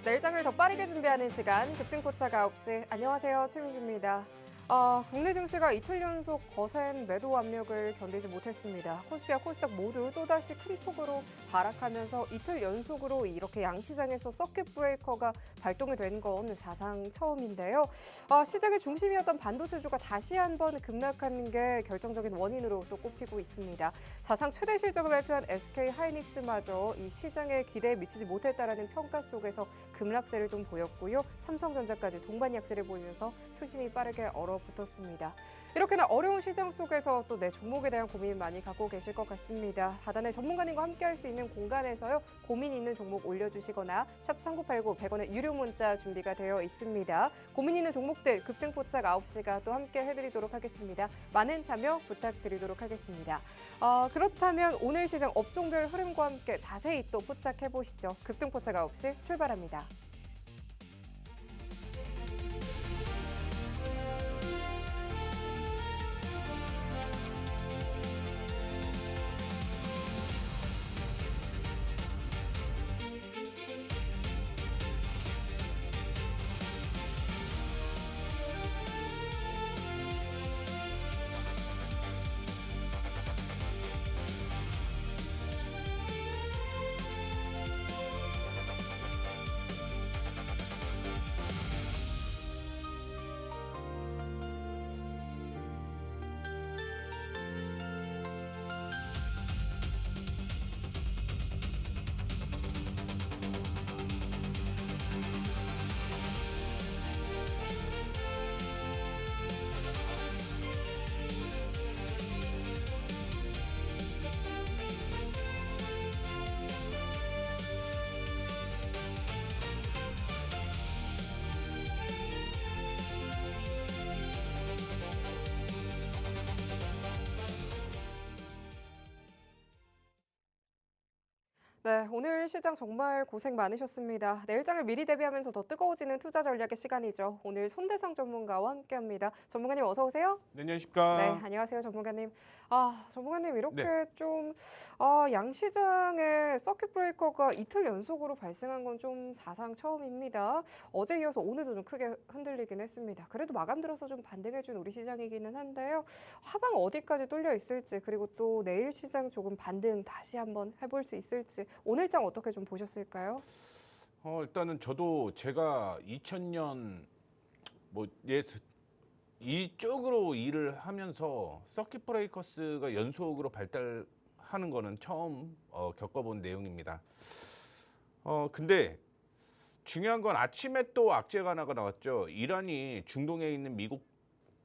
내일장을 더 빠르게 준비하는 시간, 급등포착 9시. 안녕하세요, 최민주입니다. 국내 증시가 이틀 연속 거센 매도 압력을 견디지 못했습니다. 코스피와 코스닥 모두 또다시 큰 폭으로 하락하면서 이틀 연속으로 이렇게 양시장에서 서킷 브레이커가 발동이 된 건 사상 처음인데요. 시장의 중심이었던 반도체주가 다시 한번 급락하는 게 결정적인 원인으로 또 꼽히고 있습니다. 사상 최대 실적을 발표한 SK 하이닉스마저 이 시장의 기대에 미치지 못했다라는 평가 속에서 급락세를 좀 보였고요. 삼성전자까지 동반 약세를 보이면서 투심이 빠르게 얼어붙었습니다. 이렇게나 어려운 시장 속에서 또 내 종목에 대한 고민 많이 갖고 계실 것 같습니다. 하단의 전문가님과 함께할 수 있는 공간에서요. 고민 있는 종목 올려주시거나 샵 3989 100원의 유료 문자 준비가 되어 있습니다. 고민 있는 종목들 급등포착 9시가 또 함께 해드리도록 하겠습니다. 많은 참여 부탁드리도록 하겠습니다. 그렇다면 오늘 시장 업종별 흐름과 함께 자세히 또 포착해보시죠. 급등포착 9시 출발합니다. 네, 오늘 시장 정말 고생 많으셨습니다. 내일장을 미리 대비하면서 더 뜨거워지는 투자 전략의 시간이죠. 오늘 손대성 전문가와 함께합니다. 전문가님 어서 오세요. 네, 안녕하십니까. 네, 안녕하세요, 전문가님. 전문가님 이렇게 네. 좀 양시장의 서킷 브레이커가 이틀 연속으로 발생한 건 좀 사상 처음입니다. 어제 이어서 오늘도 좀 크게 흔들리긴 했습니다. 그래도 마감 들어서 좀 반등해준 우리 시장이기는 한데요. 하방 어디까지 뚫려 있을지 그리고 또 내일 시장 조금 반등 다시 한번 해볼 수 있을지 오늘 장 어떻게 좀 보셨을까요? 일단은 저도 제가 2000년 이쪽으로 일을 하면서 서킷 브레이커스가 연속으로 발달하는 거는 처음 겪어본 내용입니다. 근데 중요한 건 아침에 또 악재가 하나가 나왔죠. 이란이 중동에 있는 미국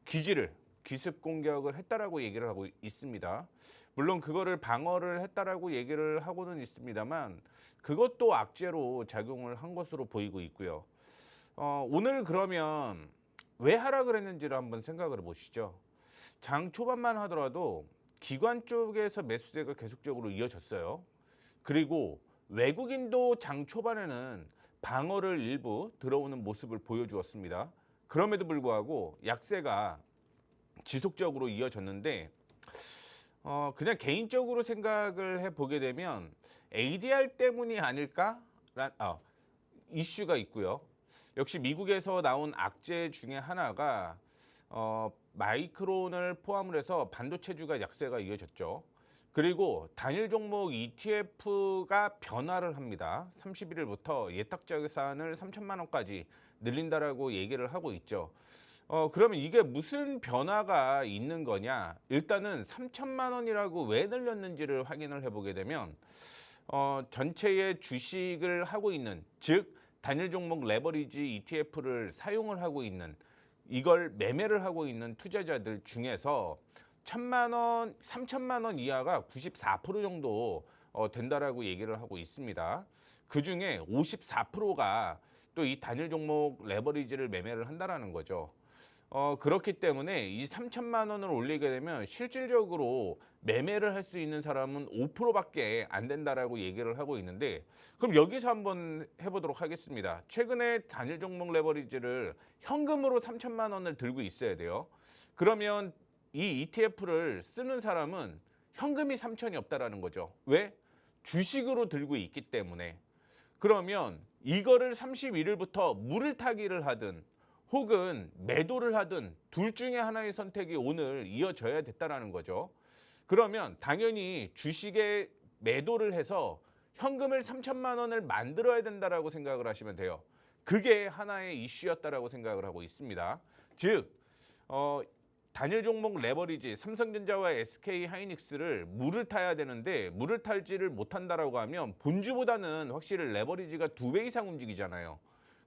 기지를 기습 공격을 했다라고 얘기를 하고 있습니다. 물론 그거를 방어를 했다라고 얘기를 하고는 있습니다만 그것도 악재로 작용을 한 것으로 보이고 있고요. 오늘 그러면 왜 하락을 했는지를 한번 생각을 해보시죠. 장 초반만 하더라도 기관 쪽에서 매수세가 계속적으로 이어졌어요. 그리고 외국인도 장 초반에는 방어를 일부 들어오는 모습을 보여주었습니다. 그럼에도 불구하고 약세가 지속적으로 이어졌는데 그냥 개인적으로 생각을 해보게 되면 ADR 때문이 아닐까라는 이슈가 있고요. 역시 미국에서 나온 악재 중에 하나가 마이크론을 포함을 해서 반도체주가 약세가 이어졌죠. 그리고 단일 종목 ETF가 변화를 합니다. 31일부터 예탁자산을 3천만 원까지 늘린다라고 얘기를 하고 있죠. 그러면 이게 무슨 변화가 있는 거냐? 일단은 3천만 원이라고 왜 늘렸는지를 확인을 해보게 되면 전체의 주식을 하고 있는, 즉 단일 종목 레버리지 ETF를 사용을 하고 있는, 이걸 매매를 하고 있는 투자자들 중에서 3천만 원 이하가 94% 정도 된다라고 얘기를 하고 있습니다. 그 중에 54%가 또 이 단일 종목 레버리지를 매매를 한다라는 거죠. 그렇기 때문에 이 3천만 원을 올리게 되면 실질적으로 매매를 할 수 있는 사람은 5%밖에 안 된다라고 얘기를 하고 있는데, 그럼 여기서 한번 해보도록 하겠습니다. 최근에 단일 종목 레버리지를 현금으로 3천만 원을 들고 있어야 돼요. 그러면 이 ETF를 쓰는 사람은 현금이 3천이 없다라는 거죠. 왜? 주식으로 들고 있기 때문에. 그러면 이거를 31일부터 물을 타기를 하든 혹은 매도를 하든 둘 중에 하나의 선택이 오늘 이어져야 됐다라는 거죠. 그러면 당연히 주식에 매도를 해서 현금을 3천만 원을 만들어야 된다라고 생각을 하시면 돼요. 그게 하나의 이슈였다라고 생각을 하고 있습니다. 즉 단일 종목 레버리지 삼성전자와 SK 하이닉스를 물을 타야 되는데 물을 탈지를 못한다라고 하면 본주보다는 확실히 레버리지가 2배 이상 움직이잖아요.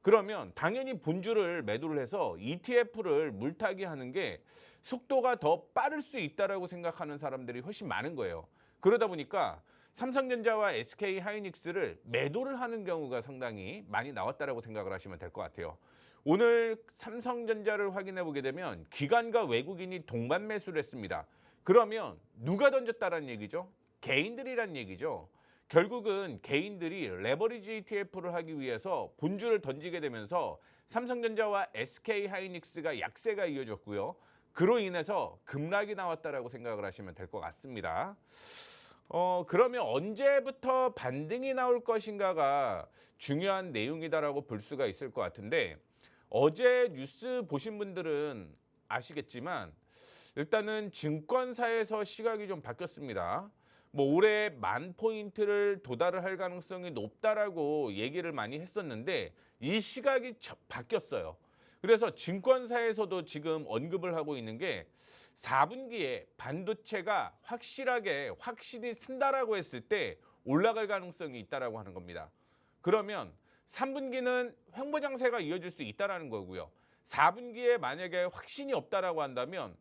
그러면 당연히 본주를 매도를 해서 ETF를 물타기 하는 게 속도가 더 빠를 수 있다라고 생각하는 사람들이 훨씬 많은 거예요. 그러다 보니까 삼성전자와 SK 하이닉스를 매도를 하는 경우가 상당히 많이 나왔다라고 생각을 하시면 될 것 같아요. 오늘 삼성전자를 확인해 보게 되면 기관과 외국인이 동반 매수를 했습니다. 그러면 누가 던졌다라는 얘기죠? 개인들이란 얘기죠. 결국은 개인들이 레버리지 ETF를 하기 위해서 본주를 던지게 되면서 삼성전자와 SK 하이닉스가 약세가 이어졌고요. 그로 인해서 급락이 나왔다라고 생각을 하시면 될 것 같습니다. 그러면 언제부터 반등이 나올 것인가가 중요한 내용이다라고 볼 수가 있을 것 같은데 어제 뉴스 보신 분들은 아시겠지만 일단은 증권사에서 시각이 좀 바뀌었습니다. 뭐 올해 10,000포인트를 도달을 할 가능성이 높다라고 얘기를 많이 했었는데 이 시각이 바뀌었어요. 그래서 증권사에서도 지금 언급을 하고 있는 게 4분기에 반도체가 확신이 쓴다라고 했을 때 올라갈 가능성이 있다라고 하는 겁니다. 그러면 3분기는 횡보장세가 이어질 수 있다라는 거고요. 4분기에 만약에 확신이 없다라고 한다면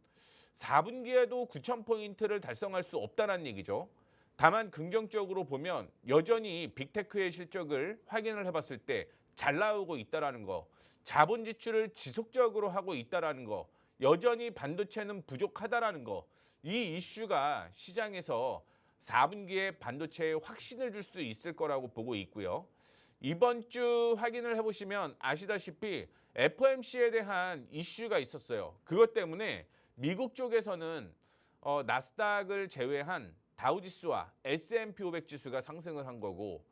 4분기에도 9,000포인트를 달성할 수 없다는 얘기죠. 다만 긍정적으로 보면 여전히 빅테크의 실적을 확인을 해봤을 때 잘 나오고 있다라는 거, 자본 지출을 지속적으로 하고 있다라는 거, 여전히 반도체는 부족하다라는 거, 이 이슈가 시장에서 4분기에 반도체에 확신을 줄 수 있을 거라고 보고 있고요. 이번 주 확인을 해보시면 아시다시피 FOMC에 대한 이슈가 있었어요. 그것 때문에 미국 쪽에서는 나스닥을 제외한 다우지수와 S&P 500 지수가 상승을 한 거고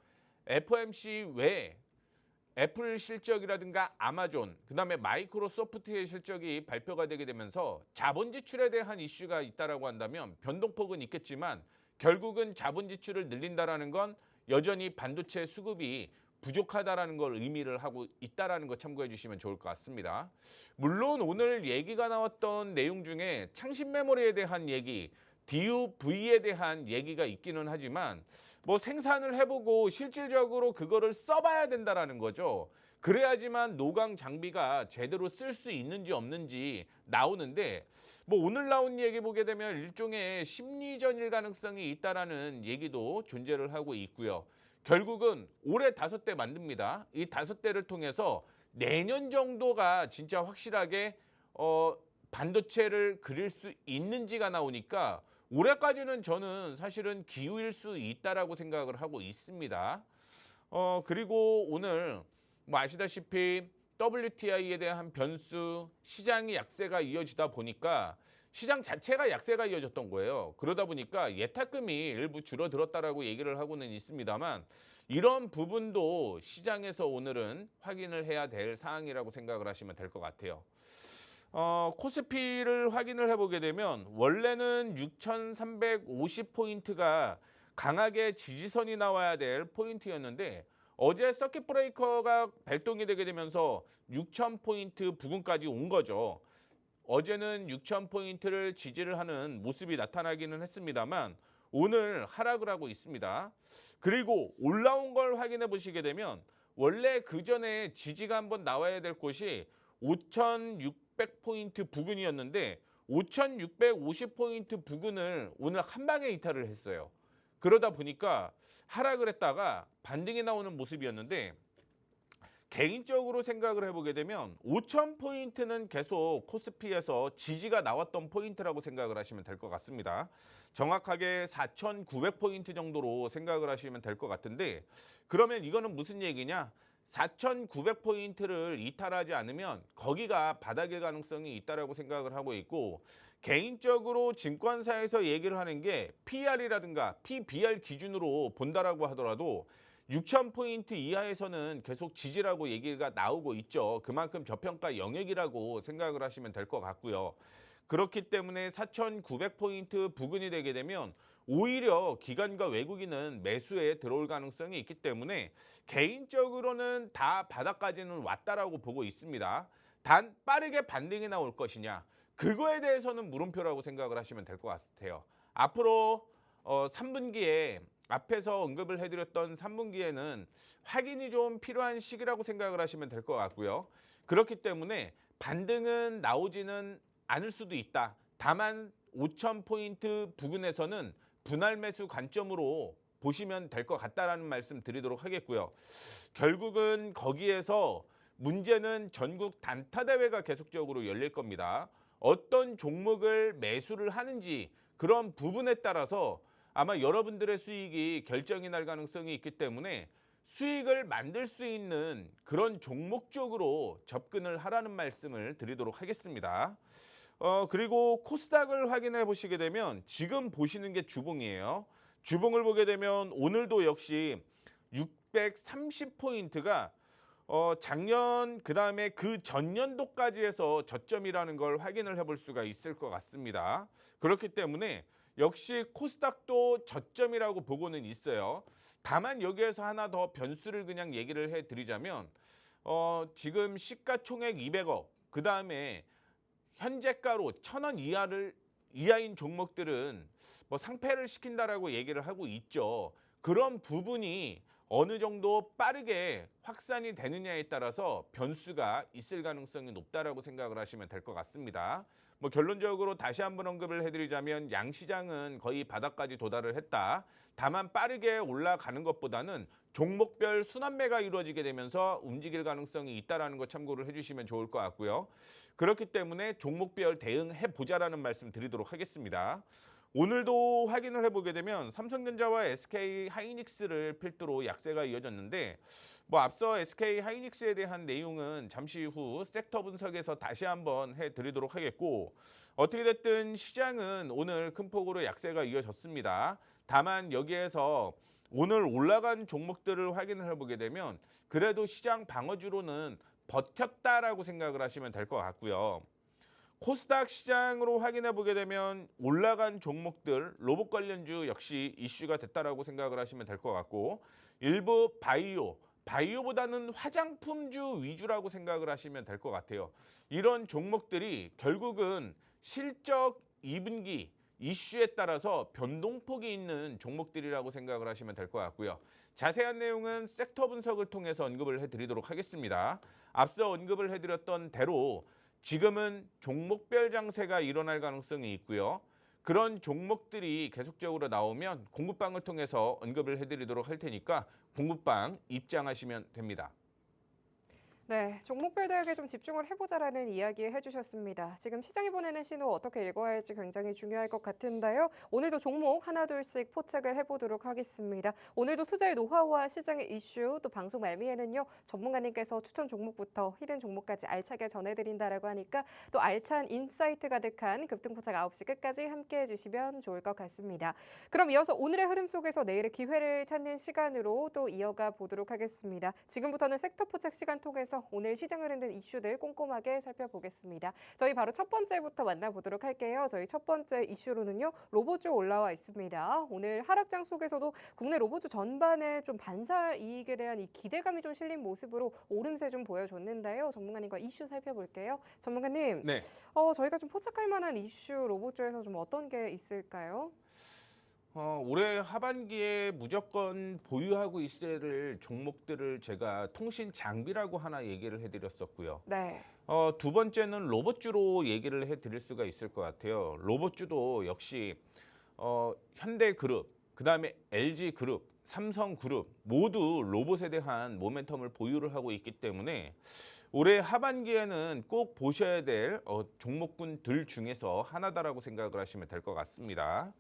FOMC 외에 애플 실적이라든가 아마존, 그다음에 마이크로소프트의 실적이 발표가 되게 되면서 자본 지출에 대한 이슈가 있다라고 한다면 변동폭은 있겠지만 결국은 자본 지출을 늘린다라는 건 여전히 반도체 수급이 부족하다라는 걸 의미를 하고 있다라는 거 참고해 주시면 좋을 것 같습니다. 물론 오늘 얘기가 나왔던 내용 중에 창신 메모리에 대한 얘기, DUV에 대한 얘기가 있기는 하지만 뭐 생산을 해보고 실질적으로 그거를 써봐야 된다라는 거죠. 그래야지만 노광 장비가 제대로 쓸 수 있는지 없는지 나오는데 뭐 오늘 나온 얘기 보게 되면 일종의 심리전일 가능성이 있다라는 얘기도 존재를 하고 있고요. 결국은 올해 5대 만듭니다. 이 5대를 통해서 내년 정도가 진짜 확실하게 반도체를 그릴 수 있는지가 나오니까 올해까지는 저는 사실은 기우일 수 있다라고 생각을 하고 있습니다. 그리고 오늘 뭐 아시다시피 WTI에 대한 변수, 시장이 약세가 이어지다 보니까 시장 자체가 약세가 이어졌던 거예요. 그러다 보니까 예탁금이 일부 줄어들었다라고 얘기를 하고는 있습니다만 이런 부분도 시장에서 오늘은 확인을 해야 될 사항이라고 생각을 하시면 될 것 같아요. 코스피를 확인을 해보게 되면 원래는 6,350포인트가 강하게 지지선이 나와야 될 포인트였는데 어제 서킷 브레이커가 발동이 되게 되면서 6,000포인트 부근까지 온 거죠. 어제는 6,000포인트를 지지를 하는 모습이 나타나기는 했습니다만 오늘 하락을 하고 있습니다. 그리고 올라온 걸 확인해 보시게 되면 원래 그 전에 지지가 한번 나와야 될 곳이 5,600포인트 부근이었는데 5,650포인트 부근을 오늘 한 방에 이탈을 했어요. 그러다 보니까 하락을 했다가 반등이 나오는 모습이었는데 개인적으로 생각을 해보게 되면 5,000포인트는 계속 코스피에서 지지가 나왔던 포인트라고 생각을 하시면 될 것 같습니다. 정확하게 4,900포인트 정도로 생각을 하시면 될 것 같은데 그러면 이거는 무슨 얘기냐? 4,900포인트를 이탈하지 않으면 거기가 바닥일 가능성이 있다라고 생각을 하고 있고 개인적으로 증권사에서 얘기를 하는 게 PR이라든가 PBR 기준으로 본다라고 하더라도 6,000포인트 이하에서는 계속 지지라고 얘기가 나오고 있죠. 그만큼 저평가 영역이라고 생각을 하시면 될 것 같고요. 그렇기 때문에 4,900포인트 부근이 되게 되면 오히려 기관과 외국인은 매수에 들어올 가능성이 있기 때문에 개인적으로는 다 바닥까지는 왔다라고 보고 있습니다. 단 빠르게 반등이 나올 것이냐, 그거에 대해서는 물음표라고 생각을 하시면 될 것 같아요. 앞으로 3분기에 앞에서 언급을 해드렸던 3분기에는 확인이 좀 필요한 시기라고 생각을 하시면 될 것 같고요. 그렇기 때문에 반등은 나오지는 않을 수도 있다. 다만 5,000포인트 부근에서는 분할 매수 관점으로 보시면 될 것 같다라는 말씀 드리도록 하겠고요. 결국은 거기에서 문제는 전국 단타 대회가 계속적으로 열릴 겁니다. 어떤 종목을 매수를 하는지 그런 부분에 따라서 아마 여러분들의 수익이 결정이 날 가능성이 있기 때문에 수익을 만들 수 있는 그런 종목 쪽으로 접근을 하라는 말씀을 드리도록 하겠습니다. 그리고 코스닥을 확인해 보시게 되면 지금 보시는 게 주봉이에요. 주봉을 보게 되면 오늘도 역시 630포인트가 작년 그다음에 그 전년도까지 해서 저점이라는 걸 확인을 해볼 수가 있을 것 같습니다. 그렇기 때문에 역시 코스닥도 저점이라고 보고는 있어요. 다만 여기에서 하나 더 변수를 그냥 얘기를 해드리자면 지금 시가총액 200억 그다음에 현재가로 1,000원 이하인 종목들은 뭐 상패를 시킨다라고 얘기를 하고 있죠. 그런 부분이 어느 정도 빠르게 확산이 되느냐에 따라서 변수가 있을 가능성이 높다라고 생각을 하시면 될 것 같습니다. 뭐 결론적으로 다시 한번 언급을 해드리자면 양시장은 거의 바닥까지 도달을 했다. 다만 빠르게 올라가는 것보다는 종목별 순환매가 이루어지게 되면서 움직일 가능성이 있다라는 거 참고를 해주시면 좋을 것 같고요. 그렇기 때문에 종목별 대응해 보자라는 말씀 드리도록 하겠습니다. 오늘도 확인을 해보게 되면 삼성전자와 SK 하이닉스를 필두로 약세가 이어졌는데 뭐 앞서 SK 하이닉스에 대한 내용은 잠시 후 섹터 분석에서 다시 한번 해드리도록 하겠고 어떻게 됐든 시장은 오늘 큰 폭으로 약세가 이어졌습니다. 다만 여기에서 오늘 올라간 종목들을 확인을 해보게 되면 그래도 시장 방어주로는 버텼다라고 생각을 하시면 될 것 같고요. 코스닥 시장으로 확인해 보게 되면 올라간 종목들 로봇 관련주 역시 이슈가 됐다라고 생각을 하시면 될 것 같고 일부 바이오보다는 화장품주 위주라고 생각을 하시면 될 것 같아요. 이런 종목들이 결국은 실적 2분기 이슈에 따라서 변동폭이 있는 종목들이라고 생각을 하시면 될 것 같고요. 자세한 내용은 섹터 분석을 통해서 언급을 해드리도록 하겠습니다. 앞서 언급을 해드렸던 대로 지금은 종목별 장세가 일어날 가능성이 있고요. 그런 종목들이 계속적으로 나오면 공급방을 통해서 언급을 해드리도록 할 테니까 공급방 입장하시면 됩니다. 네, 종목별 대응에 좀 집중을 해보자라는 이야기 해주셨습니다. 지금 시장이 보내는 신호 어떻게 읽어야 할지 굉장히 중요할 것 같은데요. 오늘도 종목 하나둘씩 포착을 해보도록 하겠습니다. 오늘도 투자의 노하우와 시장의 이슈, 또 방송 말미에는요. 전문가님께서 추천 종목부터 히든 종목까지 알차게 전해드린다라고 하니까 또 알찬 인사이트 가득한 급등 포착 9시 끝까지 함께해 주시면 좋을 것 같습니다. 그럼 이어서 오늘의 흐름 속에서 내일의 기회를 찾는 시간으로 또 이어가 보도록 하겠습니다. 지금부터는 섹터 포착 시간 통해서 오늘 시장을 흔든 이슈들 꼼꼼하게 살펴보겠습니다. 저희 바로 첫 번째부터 만나보도록 할게요. 저희 첫 번째 이슈로는요. 로봇주 올라와 있습니다. 오늘 하락장 속에서도 국내 로봇주 전반에 좀 반사 이익에 대한 이 기대감이 좀 실린 모습으로 오름세 좀 보여줬는데요. 전문가님과 이슈 살펴볼게요. 전문가님, 네. 저희가 좀 포착할 만한 이슈 로봇주에서 좀 어떤 게 있을까요? 올해 하반기에 무조건 보유하고 있어야 될 종목들을 제가 통신 장비라고 하나 얘기를 해드렸었고요. 네. 두 번째는 로봇주로 얘기를 해드릴 수가 있을 것 같아요. 로봇주도 역시 현대그룹, 그다음에 LG그룹, 삼성그룹 모두 로봇에 대한 모멘텀을 보유를 하고 있기 때문에 올해 하반기에는 꼭 보셔야 될 종목군들 중에서 하나다라고 생각을 하시면 될 것 같습니다.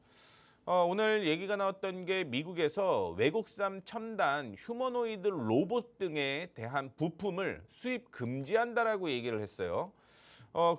오늘 얘기가 나왔던 게 미국에서 외국산 첨단 휴머노이드 로봇 등에 대한 부품을 수입 금지한다라고 얘기를 했어요.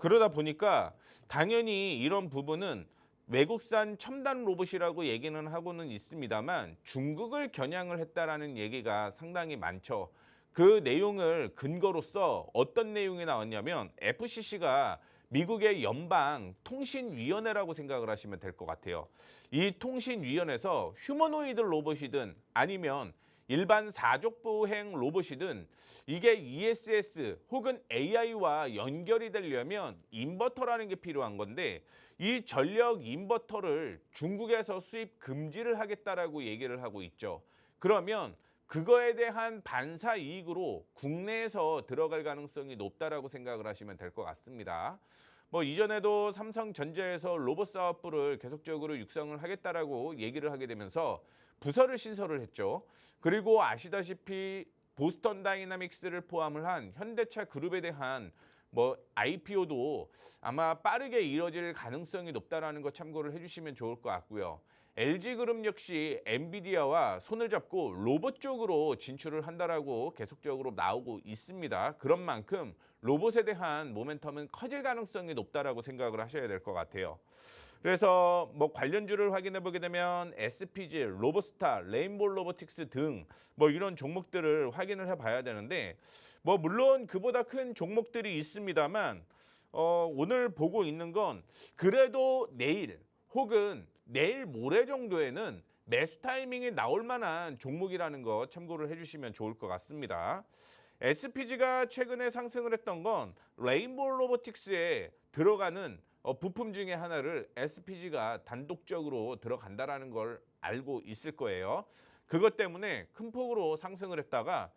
그러다 보니까 당연히 이런 부분은 외국산 첨단 로봇이라고 얘기는 하고는 있습니다만 중국을 겨냥을 했다라는 얘기가 상당히 많죠. 그 내용을 근거로서 어떤 내용이 나왔냐면 FCC가 미국의 연방 통신위원회라고 생각을 하시면 될 것 같아요. 이 통신위원회에서 휴머노이드 로봇이든 아니면 일반 사족보행 로봇이든 이게 ESS 혹은 AI와 연결이 되려면 인버터라는 게 필요한 건데 이 전력 인버터를 중국에서 수입 금지를 하겠다라고 얘기를 하고 있죠. 그러면 그거에 대한 반사 이익으로 국내에서 들어갈 가능성이 높다라고 생각을 하시면 될 것 같습니다. 뭐 이전에도 삼성전자에서 로봇 사업부를 계속적으로 육성을 하겠다라고 얘기를 하게 되면서 부서를 신설을 했죠. 그리고 아시다시피 보스턴 다이나믹스를 포함을 한 현대차 그룹에 대한 뭐 IPO도 아마 빠르게 이뤄질 가능성이 높다라는 거 참고를 해주시면 좋을 것 같고요. LG그룹 역시 엔비디아와 손을 잡고 로봇 쪽으로 진출을 한다라고 계속적으로 나오고 있습니다. 그런 만큼 로봇에 대한 모멘텀은 커질 가능성이 높다라고 생각을 하셔야 될 것 같아요. 그래서 뭐 관련주를 확인해 보게 되면 SPG, 로보스타, 레인보우 로보틱스 등 뭐 이런 종목들을 확인을 해봐야 되는데 뭐 물론 그보다 큰 종목들이 있습니다만 오늘 보고 있는 건 그래도 내일 혹은 내일 모레 정도에는 매수 타이밍이 나올 만한 종목이라는 거 참고를 해주시면 좋을 것 같습니다. SPG가 최근에 상승을 했던 건 레인보우 로보틱스에 들어가는 부품 중에 하나를 SPG가 단독적으로 들어간다라는 걸 알고 있을 거예요. 그것 때문에 큰 폭으로 상승을 했다가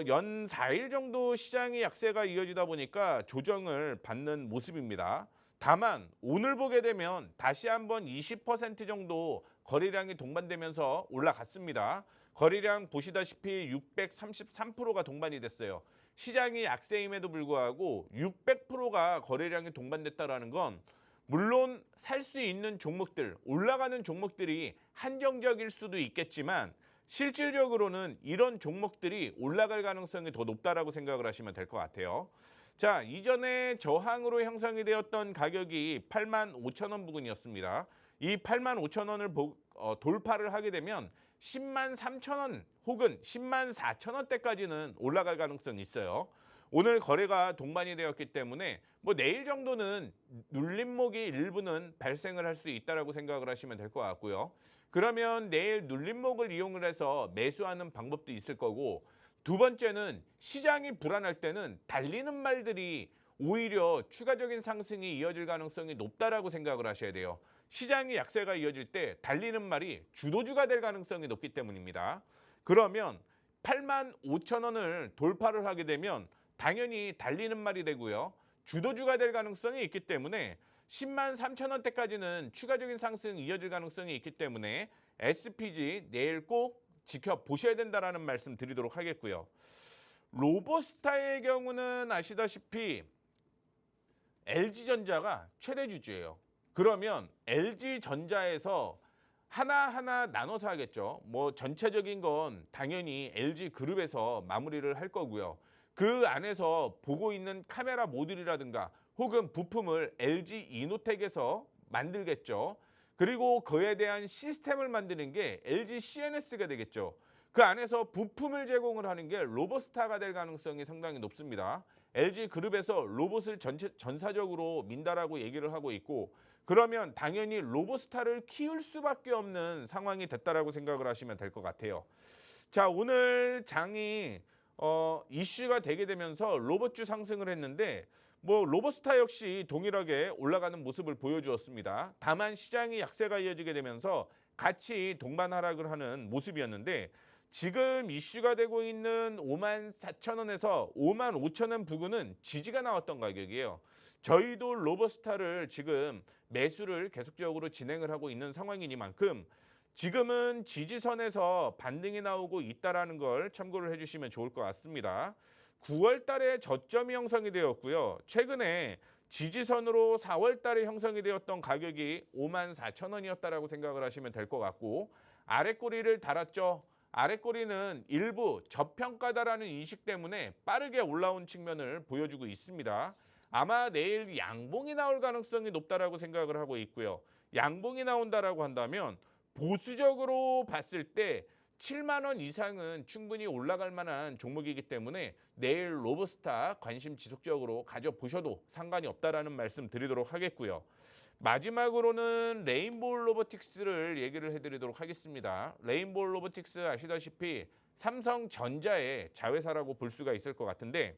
연 4일 정도 시장의 약세가 이어지다 보니까 조정을 받는 모습입니다. 다만 오늘 보게 되면 다시 한번 20% 정도 거래량이 동반되면서 올라갔습니다. 거래량 보시다시피 633%가 동반이 됐어요. 시장이 약세임에도 불구하고 600%가 거래량이 동반됐다라는 건 물론 살 수 있는 종목들, 올라가는 종목들이 한정적일 수도 있겠지만 실질적으로는 이런 종목들이 올라갈 가능성이 더 높다라고 생각을 하시면 될 것 같아요. 자, 이전에 저항으로 형성이 되었던 가격이 85,000원 부근이었습니다. 이 85,000원을 돌파를 하게 되면 103,000원 혹은 104,000원대까지는 올라갈 가능성이 있어요. 오늘 거래가 동반이 되었기 때문에 뭐 내일 정도는 눌림목이 일부는 발생을 할 수 있다라고 생각을 하시면 될 것 같고요. 그러면 내일 눌림목을 이용을 해서 매수하는 방법도 있을 거고 두 번째는 시장이 불안할 때는 달리는 말들이 오히려 추가적인 상승이 이어질 가능성이 높다라고 생각을 하셔야 돼요. 시장이 약세가 이어질 때 달리는 말이 주도주가 될 가능성이 높기 때문입니다. 그러면 85,000원을 돌파를 하게 되면 당연히 달리는 말이 되고요. 주도주가 될 가능성이 있기 때문에 103,000원대까지는 추가적인 상승이 이어질 가능성이 있기 때문에 SPG 내일 꼭 지켜보셔야 된다라는 말씀 드리도록 하겠고요. 로보스타의 경우는 아시다시피 LG전자가 최대 주주예요. 그러면 LG전자에서 하나하나 나눠서 하겠죠. 뭐 전체적인 건 당연히 LG그룹에서 마무리를 할 거고요. 그 안에서 보고 있는 카메라 모듈이라든가 혹은 부품을 LG 이노텍에서 만들겠죠. 그리고 그에 대한 시스템을 만드는 게 LG CNS가 되겠죠. 그 안에서 부품을 제공을 하는 게 로보스타가 될 가능성이 상당히 높습니다. LG그룹에서 로봇을 전사적으로 민다라고 얘기를 하고 있고 그러면 당연히 로보스타를 키울 수밖에 없는 상황이 됐다라고 생각을 하시면 될 것 같아요. 자, 오늘 장이 이슈가 되게 되면서 로봇주 상승을 했는데 뭐 로보스타 역시 동일하게 올라가는 모습을 보여주었습니다. 다만 시장이 약세가 이어지게 되면서 같이 동반 하락을 하는 모습이었는데 지금 이슈가 되고 있는 54,000원에서 55,000원 부근은 지지가 나왔던 가격이에요. 저희도 로보스타를 지금 매수를 계속적으로 진행을 하고 있는 상황이니만큼 지금은 지지선에서 반등이 나오고 있다라는 걸 참고를 해주시면 좋을 것 같습니다. 9월 달에 저점이 형성이 되었고요. 최근에 지지선으로 4월 달에 형성이 되었던 가격이 54,000원이었다라고 생각을 하시면 될 것 같고 아랫꼬리를 달았죠. 아랫꼬리는 일부 저평가다라는 인식 때문에 빠르게 올라온 측면을 보여주고 있습니다. 아마 내일 양봉이 나올 가능성이 높다라고 생각을 하고 있고요. 양봉이 나온다라고 한다면 보수적으로 봤을 때 7만 원 이상은 충분히 올라갈 만한 종목이기 때문에 내일 로보스타 관심 지속적으로 가져보셔도 상관이 없다라는 말씀 드리도록 하겠고요. 마지막으로는 레인보우 로보틱스를 얘기를 해드리도록 하겠습니다. 레인보우 로보틱스 아시다시피 삼성전자의 자회사라고 볼 수가 있을 것 같은데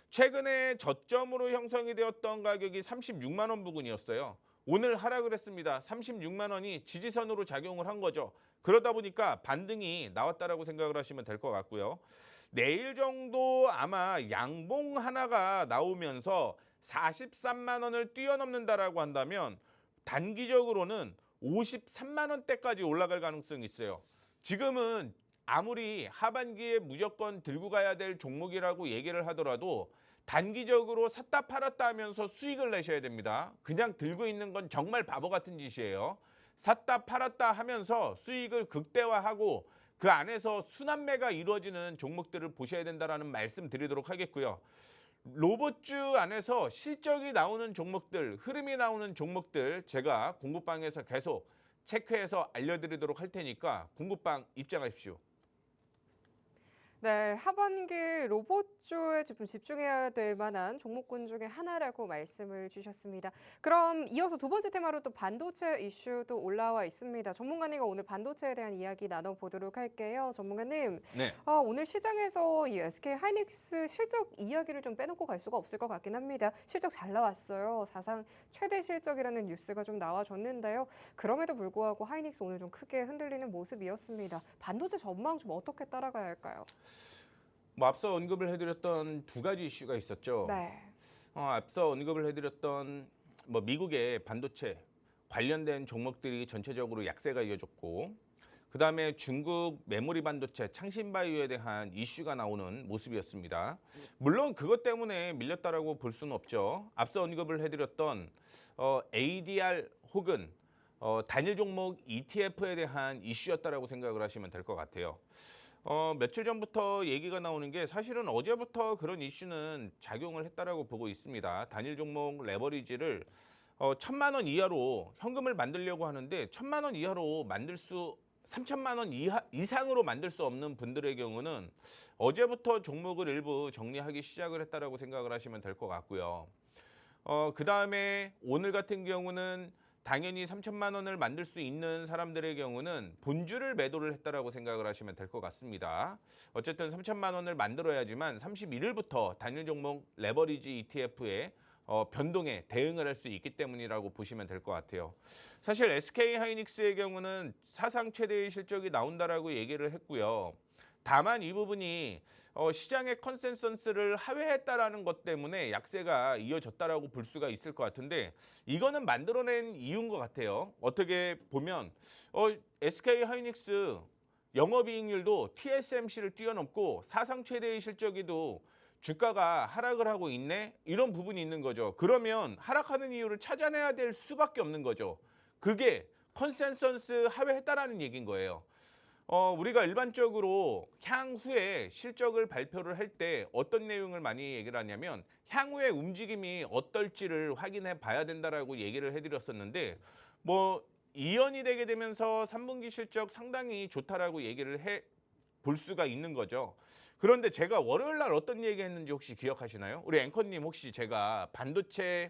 최근에 저점으로 형성이 되었던 가격이 36만 원 부근이었어요. 오늘 하락을 했습니다. 36만 원이 지지선으로 작용을 한 거죠. 그러다 보니까 반등이 나왔다라고 생각을 하시면 될 것 같고요. 내일 정도 아마 양봉 하나가 나오면서 43만 원을 뛰어넘는다라고 한다면 단기적으로는 53만 원대까지 올라갈 가능성이 있어요. 지금은 아무리 하반기에 무조건 들고 가야 될 종목이라고 얘기를 하더라도 단기적으로 샀다 팔았다 하면서 수익을 내셔야 됩니다. 그냥 들고 있는 건 정말 바보 같은 짓이에요. 샀다 팔았다 하면서 수익을 극대화하고 그 안에서 순환매가 이루어지는 종목들을 보셔야 된다라는 말씀 드리도록 하겠고요. 로봇주 안에서 실적이 나오는 종목들, 흐름이 나오는 종목들 제가 공부방에서 계속 체크해서 알려드리도록 할 테니까 공부방 입장하십시오. 네, 하반기 로봇주에 좀 집중해야 될 만한 종목군 중에 하나라고 말씀을 주셨습니다. 그럼 이어서 두 번째 테마로 또 반도체 이슈도 올라와 있습니다. 전문가님과 오늘 반도체에 대한 이야기 나눠보도록 할게요. 전문가님, 네. 오늘 시장에서 이 SK 하이닉스 실적 이야기를 좀 빼놓고 갈 수가 없을 것 같긴 합니다. 실적 잘 나왔어요. 사상 최대 실적이라는 뉴스가 좀 나와줬는데요. 그럼에도 불구하고 하이닉스 오늘 좀 크게 흔들리는 모습이었습니다. 반도체 전망 좀 어떻게 따라가야 할까요? 뭐 앞서 언급을 해드렸던 두 가지 이슈가 있었죠. 네. 앞서 언급을 해드렸던 뭐 미국의 반도체 관련된 종목들이 전체적으로 약세가 이어졌고 그다음에 중국 메모리 반도체 창신바이오에 대한 이슈가 나오는 모습이었습니다. 물론 그것 때문에 밀렸다라고 볼 수는 없죠. 앞서 언급을 해드렸던 ADR 혹은 단일 종목 ETF에 대한 이슈였다라고 생각을 하시면 될 것 같아요. 며칠 전부터 얘기가 나오는 게 사실은 어제부터 그런 이슈는 작용을 했다라고 보고 있습니다. 단일 종목 레버리지를 1,000만 원 이하로 현금을 만들려고 하는데 1,000만 원 이하로 3,000만 원 이상으로 만들 수 없는 분들의 경우는 어제부터 종목을 일부 정리하기 시작을 했다라고 생각을 하시면 될 것 같고요. 그다음에 오늘 같은 경우는 당연히 3,000만 원을 만들 수 있는 사람들의 경우는 본주를 매도를 했다라고 생각을 하시면 될 것 같습니다. 어쨌든 3,000만 원을 만들어야지만 31일부터 단일 종목 레버리지 ETF의 변동에 대응을 할 수 있기 때문이라고 보시면 될 것 같아요. 사실 SK 하이닉스의 경우는 사상 최대의 실적이 나온다라고 얘기를 했고요. 다만 이 부분이 시장의 컨센서스를 하회했다라는 것 때문에 약세가 이어졌다라고 볼 수가 있을 것 같은데 이거는 만들어낸 이유인 것 같아요. 어떻게 보면 SK 하이닉스 영업이익률도 TSMC를 뛰어넘고 사상 최대의 실적에도 주가가 하락을 하고 있네? 이런 부분이 있는 거죠. 그러면 하락하는 이유를 찾아내야 될 수밖에 없는 거죠. 그게 컨센서스 하회했다라는 얘기인 거예요. 우리가 일반적으로 향후에 실적을 발표를 할 때 어떤 내용을 많이 얘기를 하냐면 향후의 움직임이 어떨지를 확인해 봐야 된다라고 얘기를 해드렸었는데 뭐 2연이 되게 되면서 3분기 실적 상당히 좋다라고 얘기를 해 볼 수가 있는 거죠. 그런데 제가 월요일 날 어떤 얘기 했는지 혹시 기억하시나요? 우리 앵커님 혹시 제가 반도체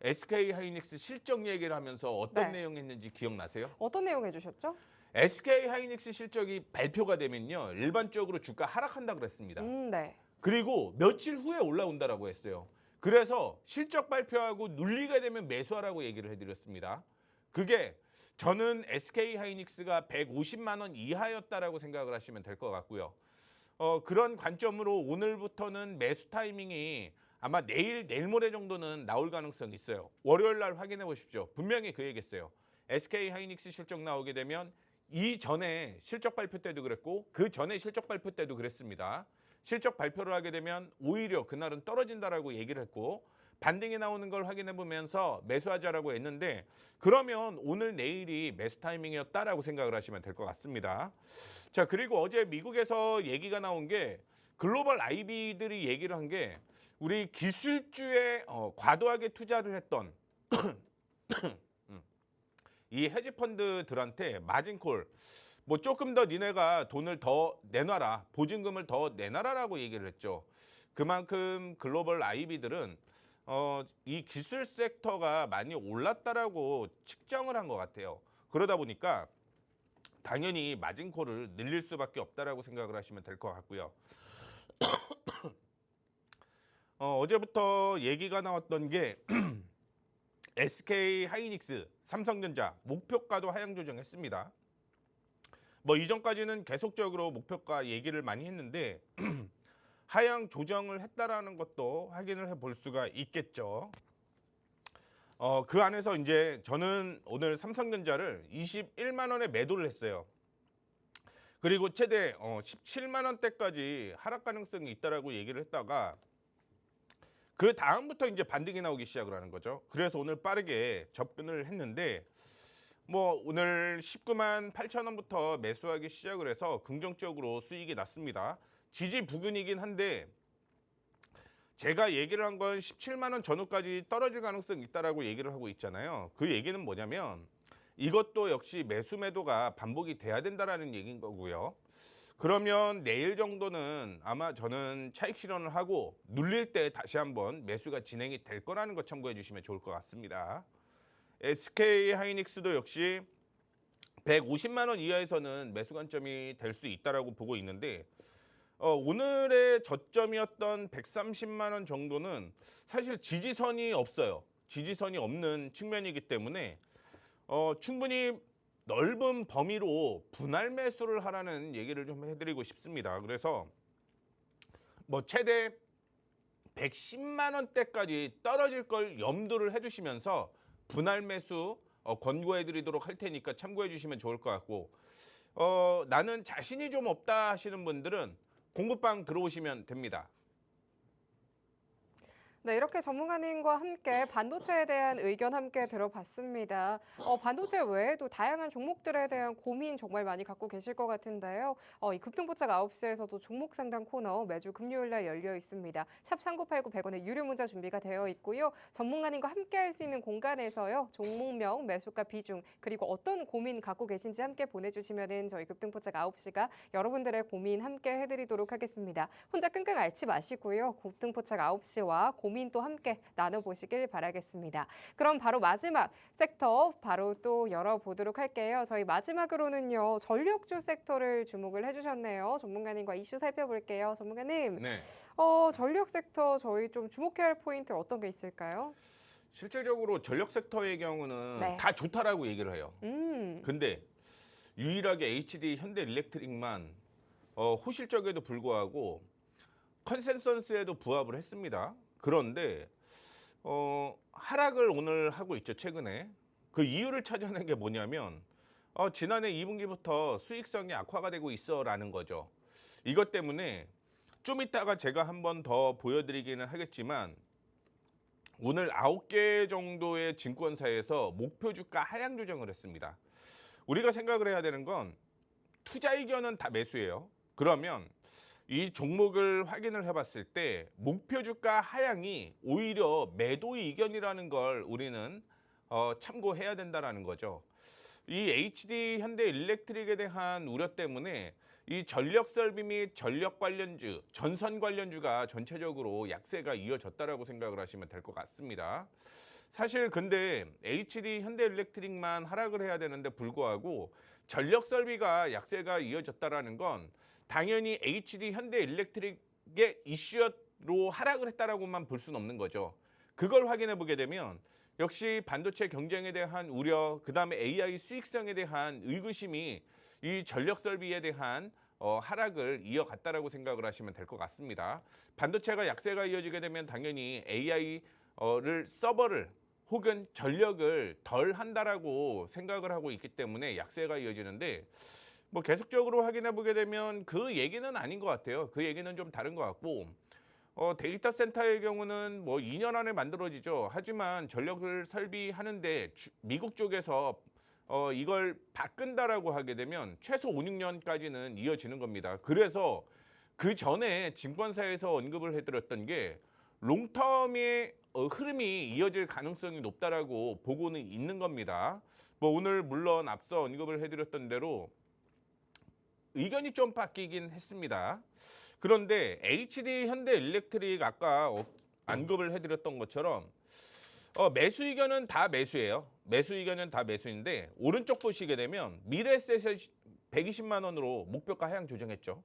SK 하이닉스 실적 얘기를 하면서 어떤 네. 내용 했는지 기억나세요? 어떤 내용 해주셨죠? SK 하이닉스 실적이 발표가 되면요. 일반적으로 주가 하락한다 그랬습니다. 네. 그리고 며칠 후에 올라온다라고 했어요. 그래서 실적 발표하고 눌리게 되면 매수하라고 얘기를 해드렸습니다. 그게 저는 SK 하이닉스가 150만 원 이하였다라고 생각을 하시면 될 것 같고요. 그런 관점으로 오늘부터는 매수 타이밍이 아마 내일 모레 정도는 나올 가능성이 있어요. 월요일 날 확인해 보십시오. 분명히 그 얘기했어요. SK 하이닉스 실적 나오게 되면 이전에 실적 발표 때도 그랬고 그 전에 실적 발표 때도 그랬습니다. 실적 발표를 하게 되면 오히려 그날은 떨어진다라고 얘기를 했고 반등이 나오는 걸 확인해 보면서 매수하자라고 했는데 그러면 오늘 내일이 매수 타이밍이었다라고 생각을 하시면 될 것 같습니다. 자, 그리고 어제 미국에서 얘기가 나온 게 글로벌 IB들이 얘기를 한 게 우리 기술주에 과도하게 투자를 했던 이 헤지 펀드들한테 마진콜 뭐 조금 더 니네가 돈을 더 내놔라, 보증금을 더 내놔라라고 얘기를 했죠. 그만큼 글로벌 IB들은 이 기술 섹터가 많이 올랐다라고 측정을 한 것 같아요. 그러다 보니까 당연히 마진콜을 늘릴 수밖에 없다라고 생각을 하시면 될 것 같고요. 어제부터 얘기가 나왔던 게 SK 하이닉스, 삼성전자 목표가도 하향 조정했습니다. 뭐 이전까지는 계속적으로 목표가 얘기를 많이 했는데 하향 조정을 했다라는 것도 확인을 해볼 수가 있겠죠. 그 안에서 이제 저는 오늘 삼성전자를 21만 원에 매도를 했어요. 그리고 최대 17만 원대까지 하락 가능성이 있다라고 얘기를 했다가 그 다음부터 이제 반등이 나오기 시작을 하는 거죠. 그래서 오늘 빠르게 접근을 했는데 뭐 오늘 19만 8천 원부터 매수하기 시작을 해서 긍정적으로 수익이 났습니다. 지지 부근이긴 한데 제가 얘기를 한 건 17만 원 전후까지 떨어질 가능성이 있다라고 얘기를 하고 있잖아요. 그 얘기는 뭐냐면 이것도 역시 매수 매도가 반복이 돼야 된다라는 얘기인 거고요. 그러면 내일 정도는 아마 저는 차익 실현을 하고 눌릴 때 다시 한번 매수가 진행이 될 거라는 거 참고해 주시면 좋을 것 같습니다. SK 하이닉스도 역시 150만 원 이하에서는 매수 관점이 될 수 있다라고 보고 있는데 오늘의 저점이었던 130만 원 정도는 사실 지지선이 없어요. 지지선이 없는 측면이기 때문에 충분히 넓은 범위로 분할 매수를 하라는 얘기를 좀 해드리고 싶습니다. 그래서 뭐 최대 110만 원대까지 떨어질 걸 염두를 해주시면서 분할 매수 권고해드리도록 할 테니까 참고해 주시면 좋을 것 같고 나는 자신이 좀 없다 하시는 분들은 공부방 들어오시면 됩니다. 네, 이렇게 전문가님과 함께 반도체에 대한 의견 함께 들어봤습니다. 반도체 외에도 다양한 종목들에 대한 고민 정말 많이 갖고 계실 것 같은데요. 이 급등포착 9시에서도 종목 상담 코너 매주 금요일 날 열려 있습니다. 샵 3989 100원의 유료 문자 준비가 되어 있고요. 전문가님과 함께 할 수 있는 공간에서요. 종목명, 매수가 비중, 그리고 어떤 고민 갖고 계신지 함께 보내주시면은 저희 급등포착 9시가 여러분들의 고민 함께 해드리도록 하겠습니다. 혼자 끙끙 앓지 마시고요. 급등포착 9시와 고민도 함께 나눠보시길 바라겠습니다. 그럼 바로 마지막 섹터 바로 또 열어보도록 할게요. 저희 마지막으로는요. 전력주 섹터를 주목을 해주셨네요. 전문가님과 이슈 살펴볼게요. 전문가님, 네. 전력 섹터 저희 좀 주목해야 할 포인트 어떤 게 있을까요? 실질적으로 전력 섹터의 경우는 네. 다 좋다라고 얘기를 해요. 근데 유일하게 HD 현대일렉트릭만 호실적에도 불구하고 컨센서스에도 부합을 했습니다. 그런데 하락을 오늘 하고 있죠. 최근에 그 이유를 찾아낸 게 뭐냐면 지난해 2분기부터 수익성이 악화가 되고 있어라는 거죠. 이것 때문에 좀 이따가 제가 한 번 더 보여드리기는 하겠지만 오늘 9개 정도의 증권사에서 목표 주가 하향 조정을 했습니다. 우리가 생각을 해야 되는 건 투자 의견은 다 매수예요. 그러면 이 종목을 확인을 해봤을 때 목표 주가 하향이 오히려 매도 의견이라는 걸 우리는 참고해야 된다라는 거죠. 이 HD 현대일렉트릭에 대한 우려 때문에 이 전력 설비 및 전력 관련주, 전선 관련주가 전체적으로 약세가 이어졌다라고 생각을 하시면 될 것 같습니다. 사실 근데 HD 현대일렉트릭만 하락을 해야 되는데 불구하고 전력 설비가 약세가 이어졌다라는 건 당연히 HD 현대일렉트릭의 이슈로 하락을 했다라고만 볼 수는 없는 거죠. 그걸 확인해 보게 되면 역시 반도체 경쟁에 대한 우려, 그다음에 AI 수익성에 대한 의구심이 이 전력 설비에 대한 하락을 이어갔다라고 생각을 하시면 될 것 같습니다. 반도체가 약세가 이어지게 되면 당연히 AI를 서버를 혹은 전력을 덜 한다라고 생각을 하고 있기 때문에 약세가 이어지는데 뭐 계속적으로 확인해 보게 되면 그 얘기는 아닌 것 같아요. 그 얘기는 좀 다른 것 같고 데이터 센터의 경우는 뭐 2년 안에 만들어지죠. 하지만 전력을 설비하는데 미국 쪽에서 이걸 바꾼다라고 하게 되면 최소 5, 6년까지는 이어지는 겁니다. 그래서 그 전에 증권사에서 언급을 해드렸던 게 롱텀의 흐름이 이어질 가능성이 높다라고 보고는 있는 겁니다. 뭐 오늘 물론 앞서 언급을 해드렸던 대로 의견이 좀 바뀌긴 했습니다. 그런데 HD 현대일렉트릭 아까 언급을 해드렸던 것처럼 매수 의견은 다 매수예요. 매수 의견은 다 매수인데 오른쪽 보시게 되면 미래에셋을 120만 원으로 목표가 하향 조정했죠.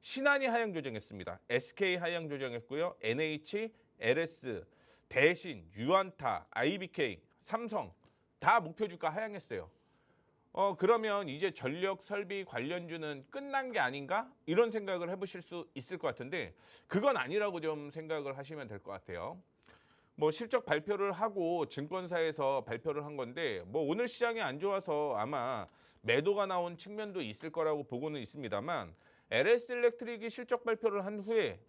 신한이 하향 조정했습니다. SK 하향 조정했고요. NH, LS, 대신, 유안타, IBK, 삼성 다 목표 주가 하향했어요. 그러면 이제 전력 설비 관련주는 끝난 게 아닌가? 이런 생각을 해보실 수 있을 것 같은데 그건 아니라고 좀 생각을 하시면 될 것 같아요. 뭐 실적 발표를 하고 증권사에서 발표를 한 건데 뭐 오늘 시장이 안 좋아서 아마 매도가 나온 측면도 있을 거라고 보고는 있습니다만 LS 일렉트릭이 실적 발표를 한 후에